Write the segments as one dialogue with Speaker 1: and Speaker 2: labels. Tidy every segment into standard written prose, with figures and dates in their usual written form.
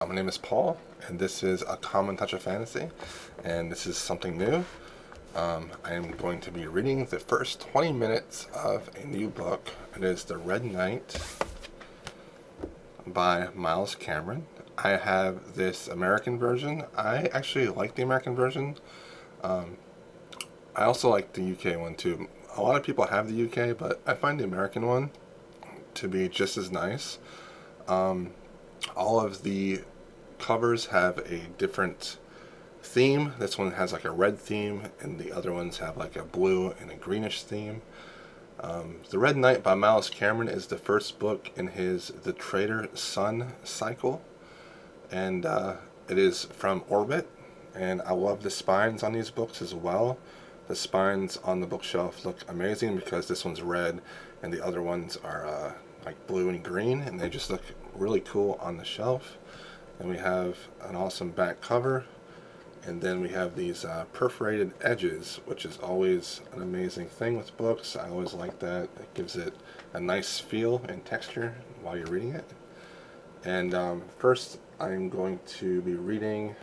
Speaker 1: My name is Paul, and this is A Common Touch of Fantasy, and this is something new. I am going to be reading the first 20 minutes of a new book. It is The Red Knight by Miles Cameron. I have this American version. I actually like the American version. I also like the UK one too. A lot of people have the UK, but I find the American one to be just as nice. All of the covers have a different theme. This one has like a red theme, and the other ones have like a blue and a greenish theme. The Red Knight by Miles Cameron is the first book in his The Traitor Sun cycle, and it is from Orbit, and I love the spines on these books as well. The spines on the bookshelf look amazing because this one's red and the other ones are like blue and green, and they just look really cool on the shelf. And we have an awesome back cover, and then we have these perforated edges, which is always an amazing thing with books. I always like that. It gives it a nice feel and texture while you're reading it. And first I'm going to be reading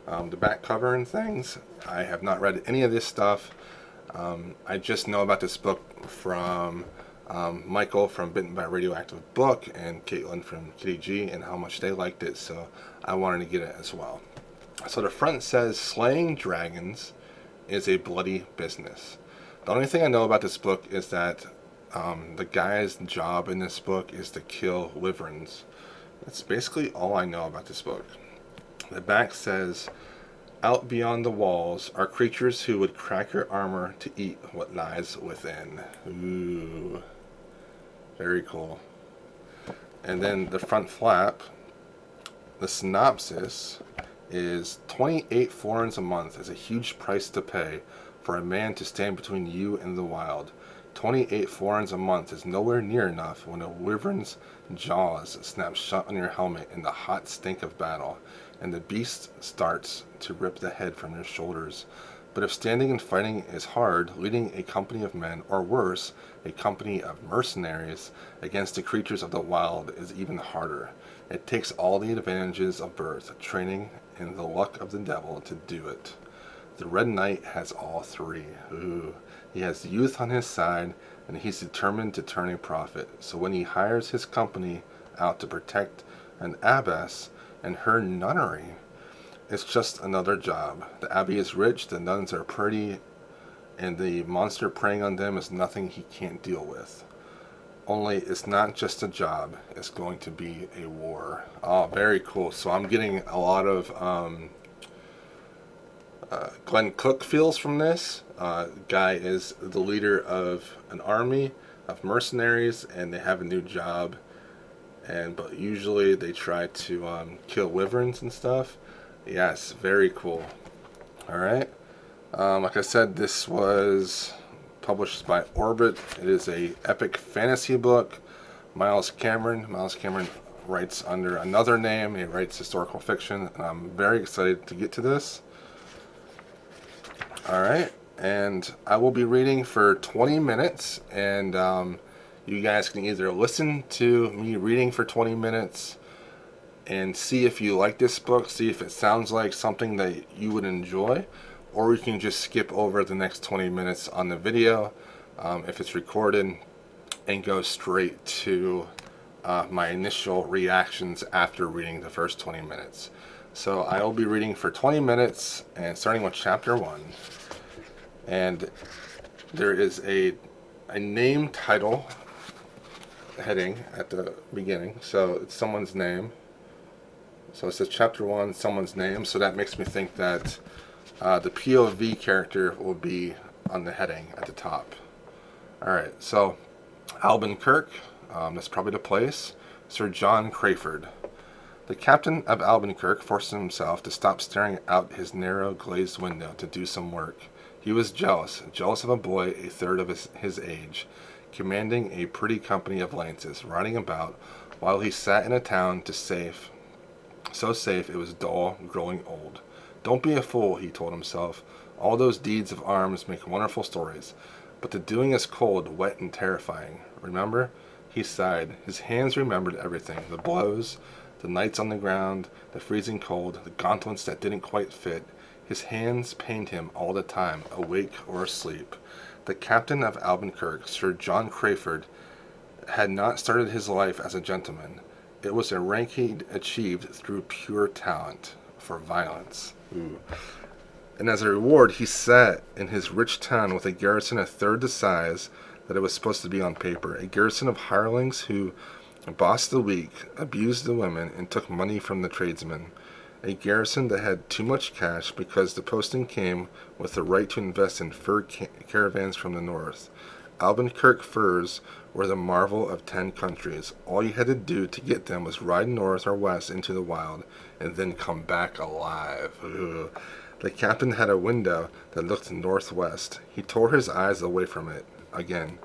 Speaker 1: the back cover and things. I have not read any of this stuff. I just know about this book from Michael from Bitten by Radioactive Book and Caitlin from Kitty G, and how much they liked it, so I wanted to get it as well. So the front says, "Slaying dragons is a bloody business." The only thing I know about this book is that the guy's job in this book is to kill wyverns. That's basically all I know about this book. The back says, "Out beyond the walls are creatures who would crack your armor to eat what lies within." Ooh. Very cool. And then the front flap, the synopsis is 28 florins a month is a huge price to pay for a man to stand between you and the wild. 28 florins a month is nowhere near enough when a wyvern's jaws snap shut on your helmet in the hot stink of battle, and the beast starts to rip the head from your shoulders. But if standing and fighting is hard, leading a company of men, or worse, a company of mercenaries, against the creatures of the wild is even harder. It takes all the advantages of birth, training, and the luck of the devil to do it. The Red Knight has all three. Ooh. He has youth on his side, and he's determined to turn a profit. So when he hires his company out to protect an abbess and her nunnery, it's just another job. The abbey is rich, the nuns are pretty, and the monster preying on them is nothing he can't deal with. Only it's not just a job, it's going to be a war. Oh, very cool. So I'm getting a lot of Glenn Cook feels from this. Guy is the leader of an army of mercenaries, and they have a new job. But usually they try to kill wyverns and stuff. Yes, very cool. Alright. Like I said, this was published by Orbit. It is a epic fantasy book. Miles Cameron writes under another name. He writes historical fiction, and I'm very excited to get to this. Alright, and I will be reading for 20 minutes, and you guys can either listen to me reading for 20 minutes and see if you like this book, see if it sounds like something that you would enjoy, or you can just skip over the next 20 minutes on the video if it's recorded, and go straight to my initial reactions after reading the first 20 minutes. So I will be reading for 20 minutes, and starting with chapter 1. And there is a name title heading at the beginning, so it's someone's name. So it says chapter 1, someone's name, so that makes me think that the POV character will be on the heading at the top. Alright, so Albin Kirk, that's probably the place. Sir John Crayford. The captain of Albuquerque forced himself to stop staring out his narrow glazed window to do some work. He was jealous of a boy a third of his age, commanding a pretty company of lances, riding about, while he sat in a town so safe it was dull, growing old. Don't be a fool, he told himself. All those deeds of arms make wonderful stories, but the doing is cold, wet, and terrifying. Remember? He sighed. His hands remembered everything, the blows, The nights on the ground, the freezing cold, the gauntlets that didn't quite fit. His hands pained him all the time, awake or asleep. The captain of Albuquerque, Sir John Crayford, had not started his life as a gentleman. It was a rank he'd achieved through pure talent for violence. Ooh. And as a reward, he sat in his rich town with a garrison a third the size that it was supposed to be on paper, a garrison of hirelings who bossed the weak, abused the women, and took money from the tradesmen. A garrison that had too much cash because the posting came with the right to invest in fur caravans from the north. Albuquerque furs were the marvel of 10 countries. All you had to do to get them was ride north or west into the wild and then come back alive. Ugh. The captain had a window that looked northwest. He tore his eyes away from it again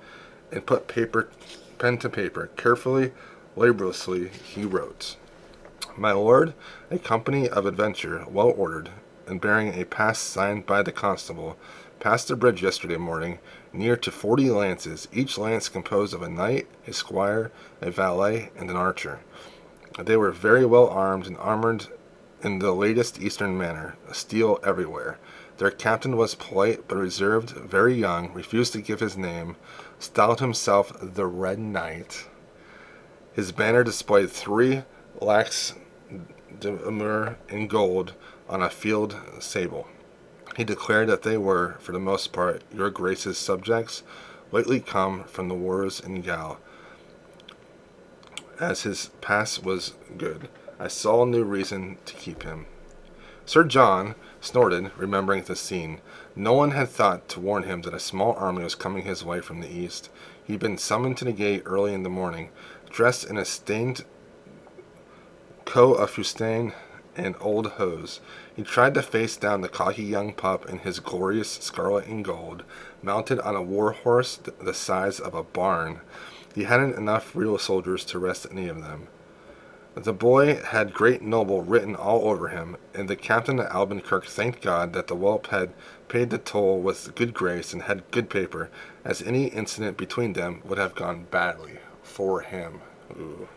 Speaker 1: and put pen to paper. Carefully, laboriously, he wrote, "My lord, a company of adventure, well ordered, and bearing a pass signed by the constable, passed the bridge yesterday morning, near to 40 lances, each lance composed of a knight, a squire, a valet, and an archer. They were very well armed and armored in the latest eastern manner, steel everywhere. Their captain was polite but reserved, very young, refused to give his name, styled himself the Red Knight. His banner displayed 3 lacs d'armor in gold on a field sable. He declared that they were, for the most part, your grace's subjects, lately come from the wars in Gaul. As his pass was good, I saw no reason to keep him." Sir John snorted, remembering the scene. No one had thought to warn him that a small army was coming his way from the east. He'd been summoned to the gate early in the morning, dressed in a stained coat of fustian and old hose. He tried to face down the cocky young pup in his glorious scarlet and gold, mounted on a war horse the size of a barn. He hadn't enough real soldiers to rest any of them. The boy had great noble written all over him, and the captain of Albuquerque thanked God that the whelp had paid the toll with good grace and had good paper, as any incident between them would have gone badly for him. Ooh.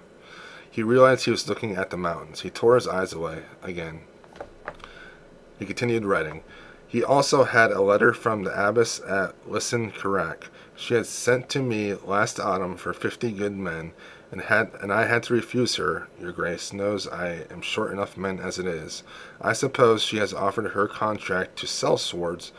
Speaker 1: He realized he was looking at the mountains. He tore his eyes away again. He continued writing. He also had a letter from the abbess at Lysin-Carac. She had sent to me last autumn for 50 good men, and I had to refuse her. Your grace knows I am short enough men as it is. I suppose she has offered her contract to sell swords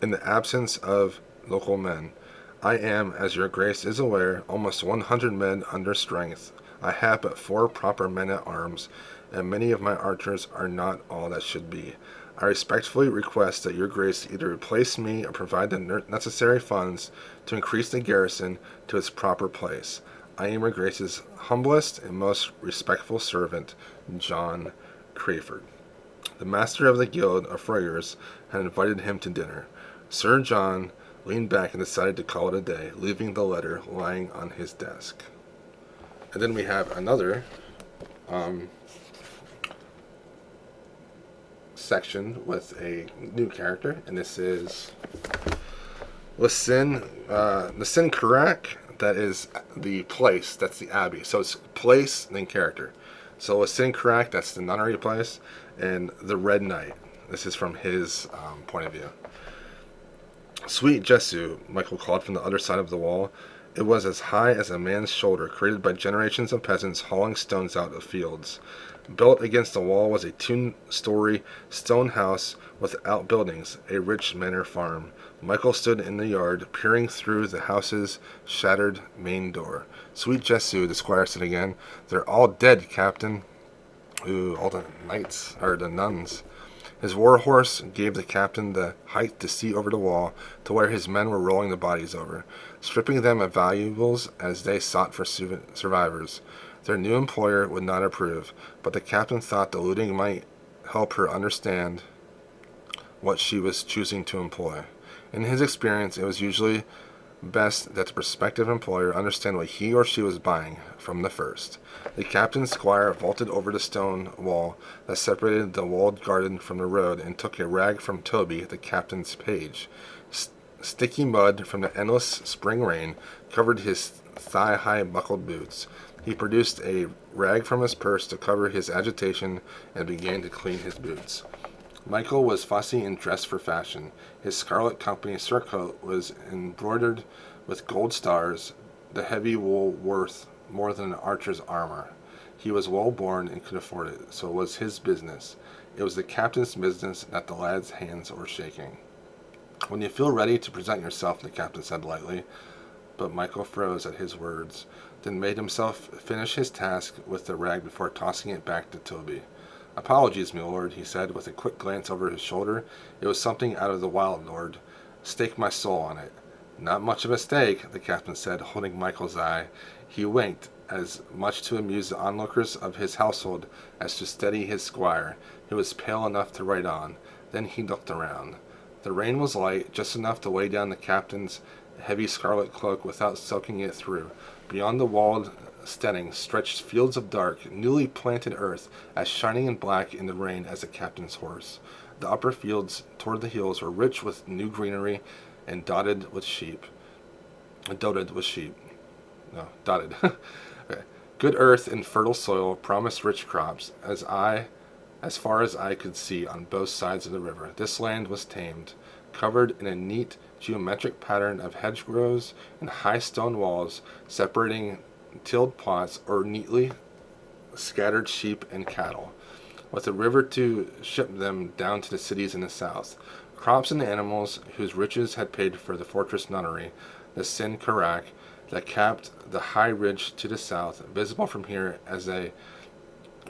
Speaker 1: in the absence of local men. I am, as your grace is aware, almost 100 men under strength. I have but 4 proper men at arms, and many of my archers are not all that should be. I respectfully request that your grace either replace me or provide the necessary funds to increase the garrison to its proper place. I am your grace's humblest and most respectful servant, John Crayford." The master of the guild of friars had invited him to dinner. Sir John leaned back and decided to call it a day, leaving the letter lying on his desk. And then we have another section with a new character, and this is Lysin-Carac. That is the place, that's the abbey. So it's place, then character. So Lysin-Carac, that's the nunnery place, and the Red Knight. This is from his point of view. "Sweet Jesu," Michael called from the other side of the wall. It was as high as a man's shoulder, created by generations of peasants hauling stones out of fields. Built against the wall was a 2-story stone house with outbuildings, a rich manor farm. Michael stood in the yard, peering through the house's shattered main door. "Sweet Jesu," the squire said again. "They're all dead, Captain." Ooh, all the knights, or the nuns. His war horse gave the captain the height to see over the wall to where his men were rolling the bodies over, stripping them of valuables as they sought for survivors. Their new employer would not approve, but the captain thought the looting might help her understand what she was choosing to employ. In his experience, it was usually best that the prospective employer understand what he or she was buying from the first. The captain's squire vaulted over the stone wall that separated the walled garden from the road and took a rag from Toby, the captain's page. Sticky mud from the endless spring rain covered his thigh-high buckled boots. He produced a rag from his purse to cover his agitation and began to clean his boots. Michael was fussy and dressed for fashion. His scarlet company surcoat was embroidered with gold stars, the heavy wool worth more than an archer's armor. He was well born and could afford it, so it was his business. It was the captain's business that the lad's hands were shaking. "When you feel ready to present yourself," the captain said lightly. But Michael froze at his words, then made himself finish his task with the rag before tossing it back to Toby. "Apologies, my lord," he said, with a quick glance over his shoulder. "It was something out of the wild, lord. Stake my soul on it." "Not much of a stake," the captain said, holding Michael's eye. He winked, as much to amuse the onlookers of his household as to steady his squire, who was pale enough to write on. Then he looked around. The rain was light, just enough to weigh down the captain's heavy scarlet cloak without soaking it through. Beyond the walled steading stretched fields of dark, newly planted earth, as shining and black in the rain as the captain's horse. The upper fields toward the hills were rich with new greenery and dotted with sheep. Dotted. Okay. Good earth and fertile soil promised rich crops, as far as eye could see on both sides of the river. This land was tamed, covered in a neat geometric pattern of hedgerows and high stone walls separating tilled plots or neatly scattered sheep and cattle, with a river to ship them down to the cities in the south. Crops and animals whose riches had paid for the fortress nunnery, the Sin Karak, that capped the high ridge to the south, visible from here as a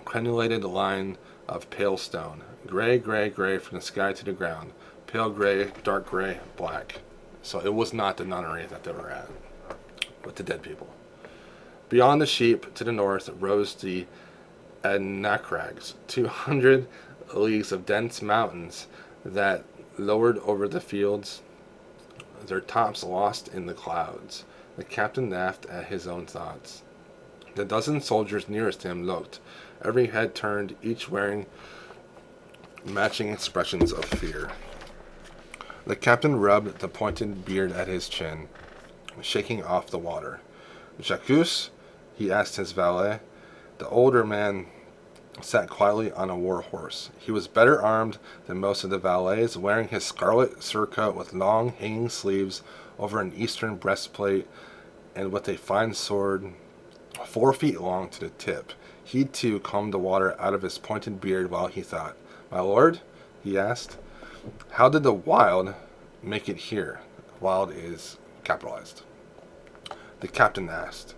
Speaker 1: crenulated line of pale stone. Gray, gray, gray from the sky to the ground. Pale gray, dark gray, black. So it was not the nunnery that they were at, with the dead people. Beyond the sheep, to the north, rose the Anacrags, 200 leagues of dense mountains that lowered over the fields, their tops lost in the clouds. The captain laughed at his own thoughts. The dozen soldiers nearest him looked, every head turned, each wearing matching expressions of fear. The captain rubbed the pointed beard at his chin, shaking off the water. "Jacques?" he asked his valet. The older man sat quietly on a war horse. He was better armed than most of the valets, wearing his scarlet surcoat with long hanging sleeves over an eastern breastplate, and with a fine sword 4 feet long to the tip. He too combed the water out of his pointed beard while he thought. "My lord?" he asked. "How did the wild make it here?" Wild is capitalized. The captain asked.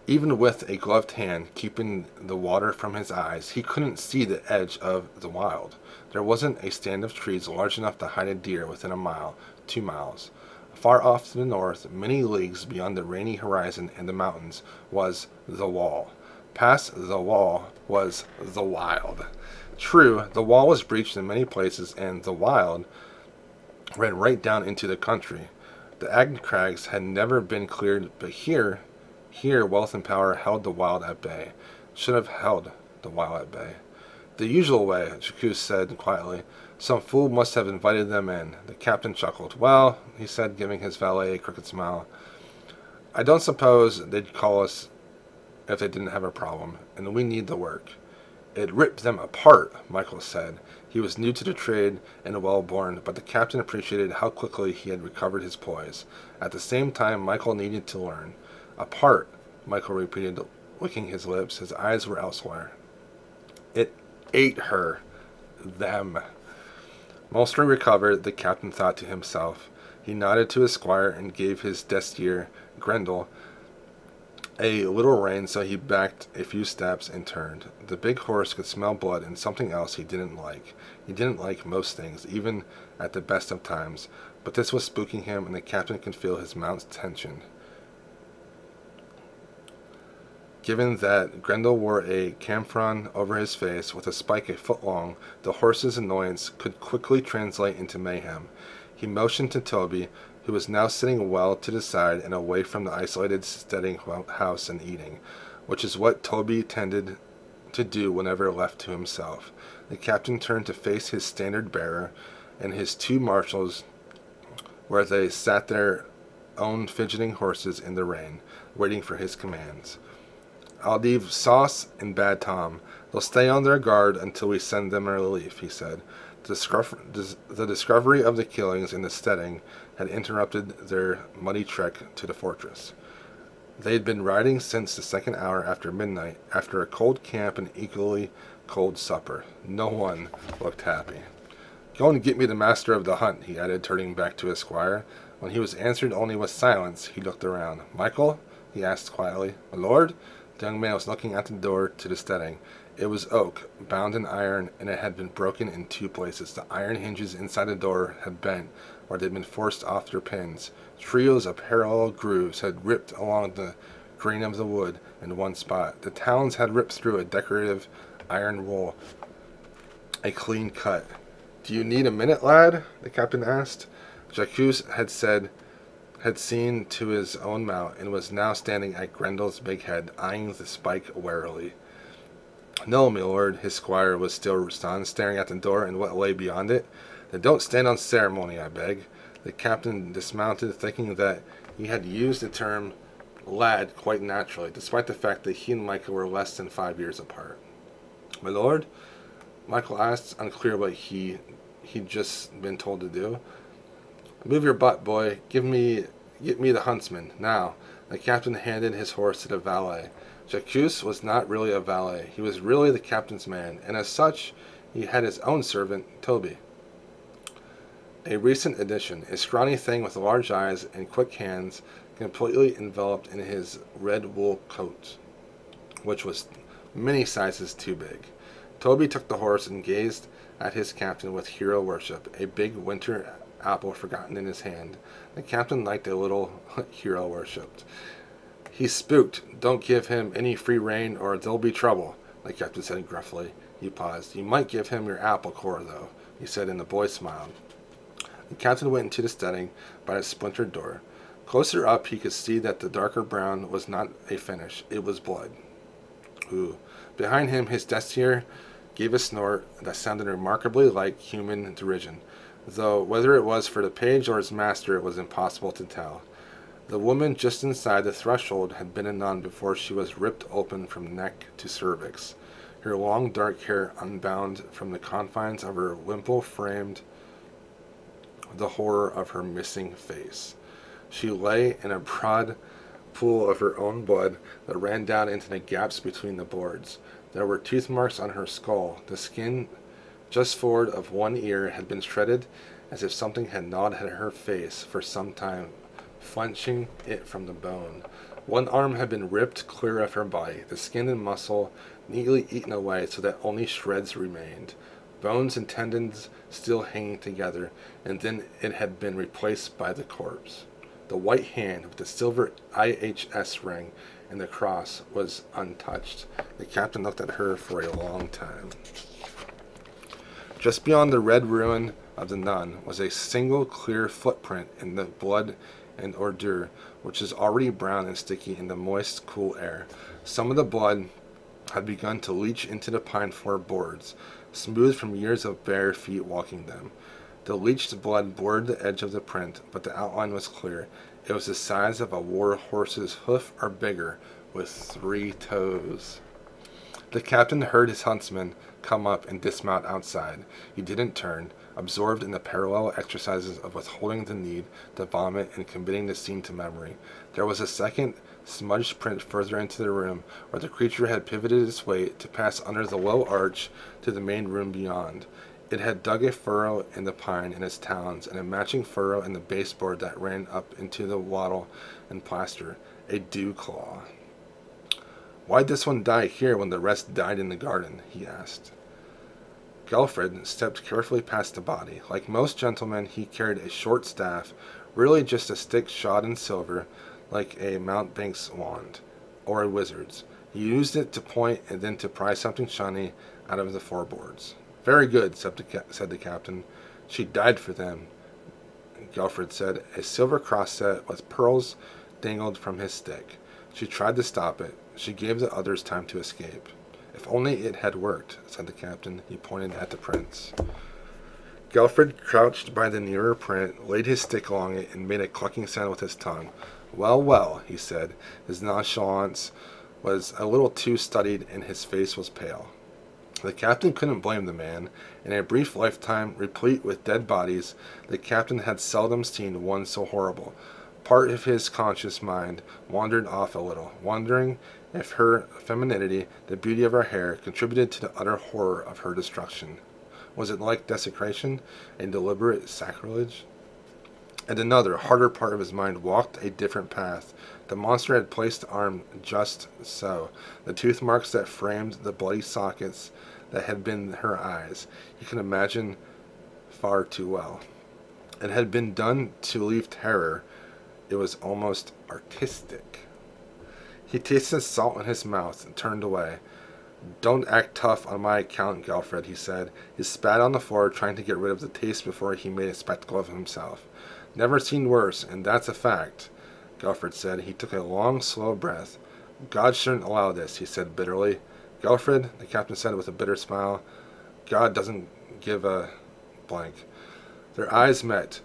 Speaker 1: Even with a gloved hand keeping the water from his eyes, he couldn't see the edge of the wild. There wasn't a stand of trees large enough to hide a deer within a mile, 2 miles. Far off to the north, many leagues beyond the rainy horizon and the mountains, was the wall. Past the wall was the wild. True, the wall was breached in many places, and the wild ran right down into the country. The Agncrags had never been cleared, but here wealth and power held the wild at bay. Should have held the wild at bay. "The usual way," Jacques said quietly. "Some fool must have invited them in." The captain chuckled. "Well," he said, giving his valet a crooked smile, "I don't suppose they'd call us if they didn't have a problem, and we need the work." "It ripped them apart," Michael said. He was new to the trade and well-born, but the captain appreciated how quickly he had recovered his poise. At the same time, Michael needed to learn. "Apart," Michael repeated, licking his lips. His eyes were elsewhere. "It ate her. Them." Mostly recovered, the captain thought to himself. He nodded to his squire and gave his destrier, Grendel, a little rein, so he backed a few steps and turned. The big horse could smell blood and something else he didn't like. He didn't like most things, even at the best of times, but this was spooking him, and the captain could feel his mount's tension. Given that Grendel wore a camphron over his face with a spike a foot long, the horse's annoyance could quickly translate into mayhem. He motioned to Toby, who was now sitting well to the side and away from the isolated steading house, and eating, which is what Toby tended to do whenever left to himself. The captain turned to face his standard bearer and his 2 marshals, where they sat their own fidgeting horses in the rain, waiting for his commands. I'll leave Sauce and Bad Tom. They'll stay on their guard until we send them a relief, he said. The discovery of the killings in the steading had interrupted their muddy trek to the fortress. They had been riding since the second hour after midnight, after a cold camp and equally cold supper. No one looked happy. Go and get me the master of the hunt, he added, turning back to his squire. When he was answered only with silence, he looked around. Michael? He asked quietly. My lord? The young man was looking at the door to the steading. It was oak, bound in iron, and it had been broken in two places. The iron hinges inside the door had bent, or they had been forced off their pins. Trios of parallel grooves had ripped along the grain of the wood in one spot. The talons had ripped through a decorative iron wool, a clean cut. Do you need a minute, lad? The captain asked. Jacques had seen to his own mount, and was now standing at Grendel's big head, eyeing the spike warily. No, my lord, his squire was still stunned, staring at the door and what lay beyond it. Then don't stand on ceremony, I beg. The captain dismounted, thinking that he had used the term lad quite naturally, despite the fact that he and Michael were less than 5 years apart. My lord? Michael asked, unclear what he'd just been told to do. Move your butt, boy. Get me the huntsman, now. The captain handed his horse to the valet. Jacques was not really a valet. He was really the captain's man, and as such, he had his own servant, Toby. A recent addition, a scrawny thing with large eyes and quick hands, completely enveloped in his red wool coat, which was many sizes too big. Toby took the horse and gazed at his captain with hero worship, a big winter apple forgotten in his hand. The captain liked a little hero worshipped. He's spooked. Don't give him any free rein or there'll be trouble, the captain said gruffly. He paused. You might give him your apple core, though, he said, and the boy smiled. The captain went into the steading by a splintered door. Closer up, he could see that the darker brown was not a finish. It was blood. Ooh. Behind him, his destrier gave a snort that sounded remarkably like human derision, though whether it was for the page or his master, it was impossible to tell. The woman just inside the threshold had been a nun before she was ripped open from neck to cervix. Her long dark hair unbound from the confines of her wimple framed the horror of her missing face. She lay in a broad pool of her own blood that ran down into the gaps between the boards. There were tooth marks on her skull. The skin just forward of one ear had been shredded as if something had gnawed at her face for some time, flinching it from the bone. One arm had been ripped clear of her body, the skin and muscle neatly eaten away so that only shreds remained, bones and tendons still hanging together, and then it had been replaced by the corpse. The white hand with the silver IHS ring and the cross was untouched. The captain looked at her for a long time. Just beyond the red ruin of the nun was a single clear footprint in the blood and ordure, which is already brown and sticky in the moist, cool air. Some of the blood had begun to leach into the pine floor boards, smooth from years of bare feet walking them. The leached blood blurred the edge of the print, but the outline was clear. It was the size of a war horse's hoof or bigger, with 3 toes. The captain heard his huntsman come up and dismount outside. He didn't turn, absorbed in the parallel exercises of withholding the need to vomit and committing the scene to memory. There was a second smudged print further into the room, where the creature had pivoted its weight to pass under the low arch to the main room beyond. It had dug a furrow in the pine in its talons, and a matching furrow in the baseboard that ran up into the wattle and plaster. A dew claw. Why'd this one die here when the rest died in the garden? He asked. Gelfred stepped carefully past the body. Like most gentlemen, he carried a short staff, really just a stick shod in silver, like a mountebank's wand, or a wizard's. He used it to point and then to pry something shiny out of the floorboards. Very good, said the captain. She died for them, Gelfred said. A silver cross set with pearls dangled from his stick. She tried to stop it. She gave the others time to escape. If only it had worked, said the captain. He pointed at the prints. Gelfred crouched by the nearer print, laid his stick along it, and made a clucking sound with his tongue. Well, well, he said, his nonchalance was a little too studied and his face was pale. The captain couldn't blame the man. In a brief lifetime, replete with dead bodies, the captain had seldom seen one so horrible. Part of his conscious mind wandered off a little, wondering if her femininity, the beauty of her hair, contributed to the utter horror of her destruction. Was it like desecration, a deliberate sacrilege? And another, harder part of his mind walked a different path. The monster had placed the arm just so, the tooth marks that framed the bloody sockets that had been her eyes. He could imagine far too well. It had been done to leave terror. It was almost artistic. He tasted salt in his mouth and turned away. "Don't act tough on my account, Gelfred," he said. He spat on the floor, trying to get rid of the taste before he made a spectacle of himself. "Never seen worse, and that's a fact," Gelfred said. He took a long, slow breath. "God shouldn't allow this," he said bitterly. "Gelfred," the captain said with a bitter smile, "God doesn't give a blank." Their eyes met.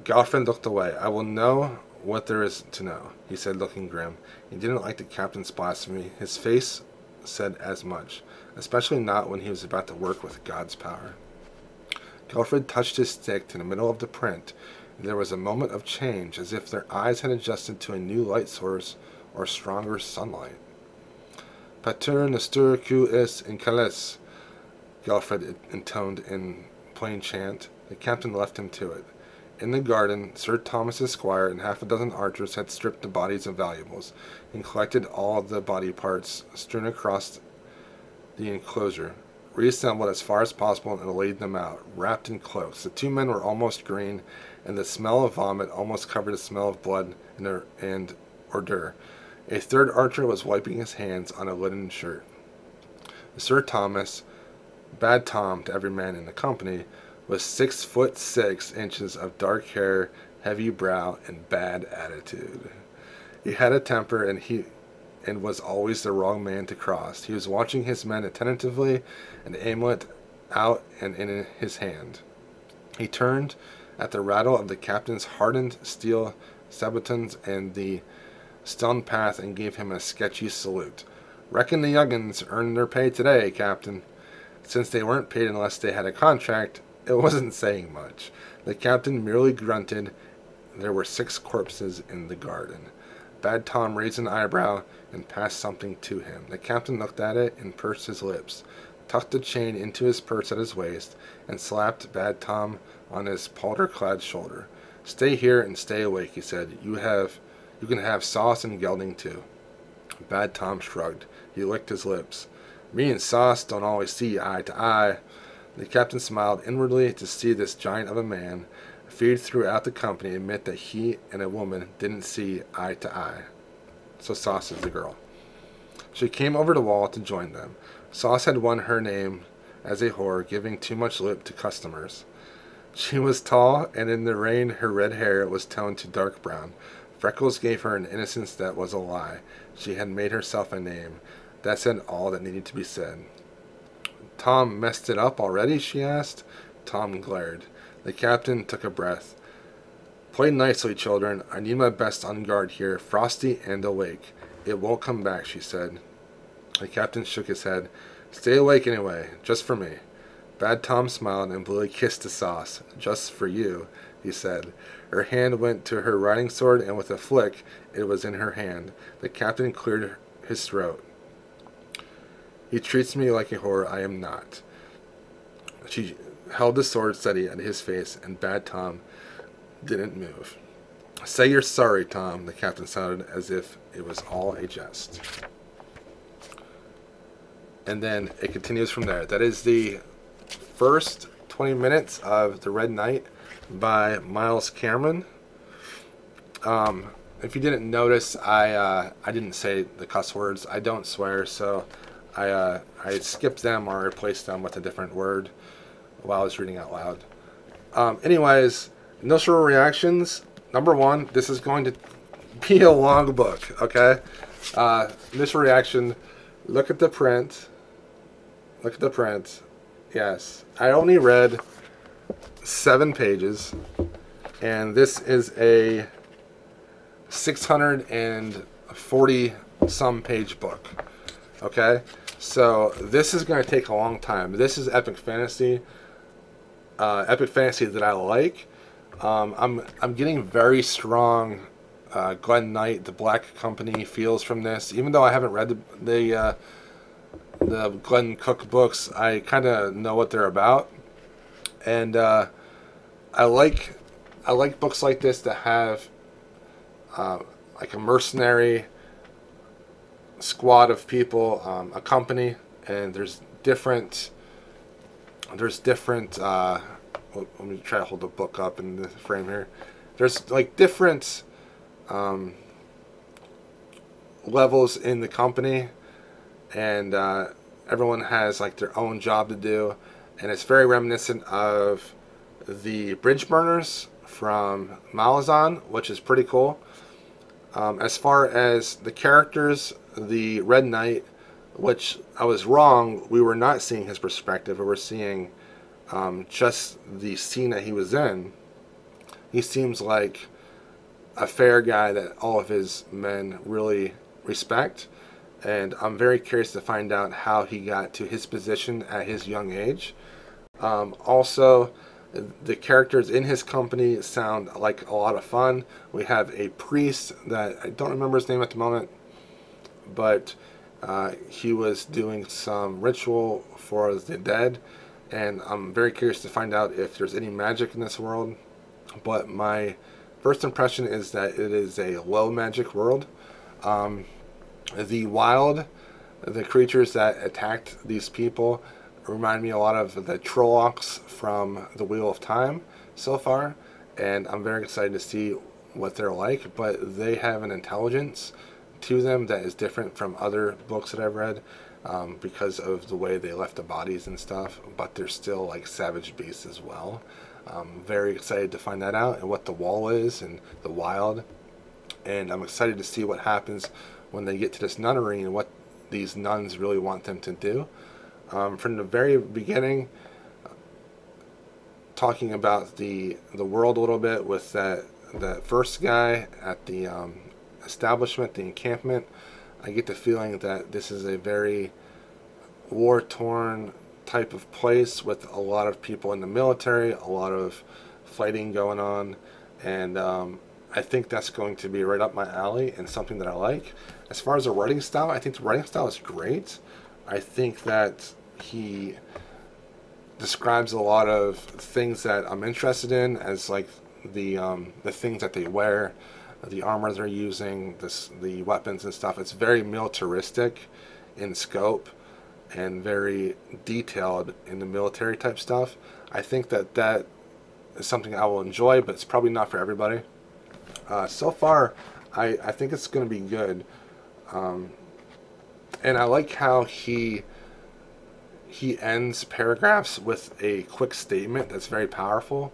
Speaker 1: Gelfred looked away. "I will know what there is to know," he said, looking grim. He didn't like the captain's blasphemy. His face said as much, especially not when he was about to work with God's power. Gelfred touched his stick to the middle of the print, and there was a moment of change, as if their eyes had adjusted to a new light source or stronger sunlight. "Pater noster qui es in Calais," Gelfred intoned in plain chant. The captain left him to it. In the garden, Sir Thomas's squire and half a dozen archers had stripped the bodies of valuables, and collected all the body parts strewn across the enclosure, reassembled as far as possible, and laid them out, wrapped in cloaks. The two men were almost green, and the smell of vomit almost covered the smell of blood and ordure. A third archer was wiping his hands on a linen shirt. Sir Thomas, Bad Tom to every man in the company, was 6'6" of dark hair, heavy brow, and bad attitude. He had a temper, and was always the wrong man to cross. He was watching his men attentively, an amulet out and in his hand. He turned at the rattle of the captain's hardened steel sabatons and the stone path and gave him a sketchy salute. "Reckon the young'uns earned their pay today, Captain." Since they weren't paid unless they had a contract, it wasn't saying much. The captain merely grunted. There were 6 corpses in the garden. Bad Tom raised an eyebrow and passed something to him. The captain looked at it and pursed his lips, tucked the chain into his purse at his waist, and slapped Bad Tom on his palter-clad shoulder. "Stay here and stay awake," he said. You can have sauce and gelding too." Bad Tom shrugged. He licked his lips. "Me and Sauce don't always see eye to eye." The captain smiled inwardly to see this giant of a man, feared throughout the company, admit that he and a woman didn't see eye to eye. So Sauce is the girl. She came over the wall to join them. Sauce had won her name as a whore, giving too much lip to customers. She was tall, and in the rain her red hair was toned to dark brown. Freckles gave her an innocence that was a lie. She had made herself a name. That said all that needed to be said. "Tom messed it up already?" she asked. Tom glared. The captain took a breath. "Play nicely, children. I need my best on guard here, frosty and awake. It won't come back," she said. The captain shook his head. "Stay awake anyway, just for me." Bad Tom smiled and blew a kiss to Sauce. "Just for you," he said. Her hand went to her riding sword, and with a flick, it was in her hand. The captain cleared his throat. "He treats me like a whore. I am not." She held the sword steady at his face, and Bad Tom didn't move. "Say you're sorry, Tom," the captain sounded as if it was all a jest. And then it continues from there. That is the first 20 minutes of The Red Knight by Miles Cameron. If you didn't notice, I didn't say the cuss words. I don't swear, so I skipped them or replaced them with a different word while I was reading out loud. Anyways, initial reactions. Number one, this is going to be a long book, okay? Initial reaction, look at the print. Look at the print. Yes, I only read 7 pages, and this is a 640 some page book. Okay, so this is going to take a long time. This is epic fantasy that I like. I'm getting very strong Glen Knight, the Black Company feels from this. Even though I haven't read the Glenn Cook books, I kind of know what they're about, and I like books like this that have like a mercenary squad of people, a company, and there's different. Let me try to hold the book up in the frame here. There's like different levels in the company, and everyone has like their own job to do, and it's very reminiscent of the Bridge Burners from Malazan, which is pretty cool. As far as the characters, the Red Knight, which I was wrong, we were not seeing his perspective, we were seeing just the scene that he was in. He seems like a fair guy that all of his men really respect, and I'm very curious to find out how he got to his position at his young age. Also, the characters in his company sound like a lot of fun. We have a priest that I don't remember his name at the moment, but he was doing some ritual for the dead, and I'm very curious to find out if there's any magic in this world. But my first impression is that it is a low magic world. The wild, the creatures that attacked these people remind me a lot of the Trollocs from the Wheel of Time so far, and I'm very excited to see what they're like. But they have an intelligence to them that is different from other books that I've read, because of the way they left the bodies and stuff, but they're still like savage beasts as well. I'm very excited to find that out, and what the wall is and the wild, and I'm excited to see what happens when they get to this nunnery and what these nuns really want them to do. From the very beginning, talking about the world a little bit with that first guy at the establishment, the encampment, I get the feeling that this is a very war-torn type of place with a lot of people in the military, a lot of fighting going on, and I think that's going to be right up my alley and something that I like. As far as the writing style, I think the writing style is great. I think that he describes a lot of things that I'm interested in, as like the things that they wear, the armor they're using, the weapons and stuff. It's very militaristic in scope and very detailed in the military type stuff. I think that is something I will enjoy, but it's probably not for everybody. So far, I think it's going to be good, and I like how he ends paragraphs with a quick statement that's very powerful,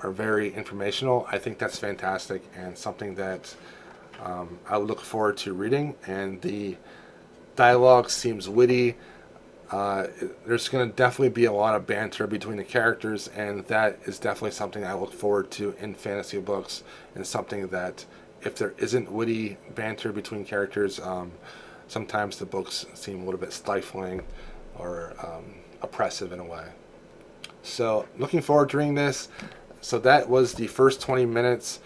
Speaker 1: or very informational. I think that's fantastic and something that I look forward to reading. And the dialogue seems witty. There's going to definitely be a lot of banter between the characters, and that is definitely something I look forward to in fantasy books, and something that if there isn't witty banter between characters, sometimes the books seem a little bit stifling or oppressive in a way. So looking forward to reading this. So that was the first 20 minutes.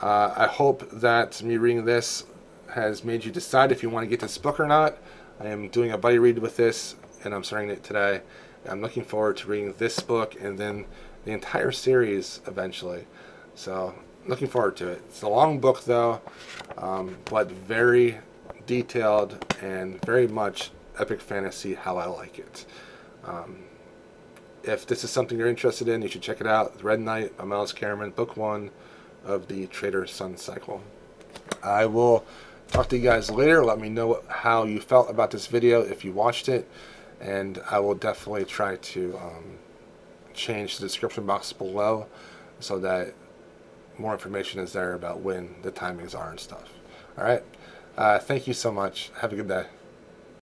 Speaker 1: I hope that me reading this has made you decide if you want to get this book or not. I am doing a buddy read with this, and I'm starting it today. I'm looking forward to reading this book and then the entire series eventually. So looking forward to it. It's a long book though, but very detailed and very much epic fantasy how I like it. If this is something you're interested in, you should check it out. Red Knight by Miles Cameron, book 1 of the Trader Sun cycle. I will talk to you guys later. Let me know how you felt about this video if you watched it, and I will definitely try to change the description box below so that more information is there about when the timings are and stuff. Alright, thank you so much. Have a good day.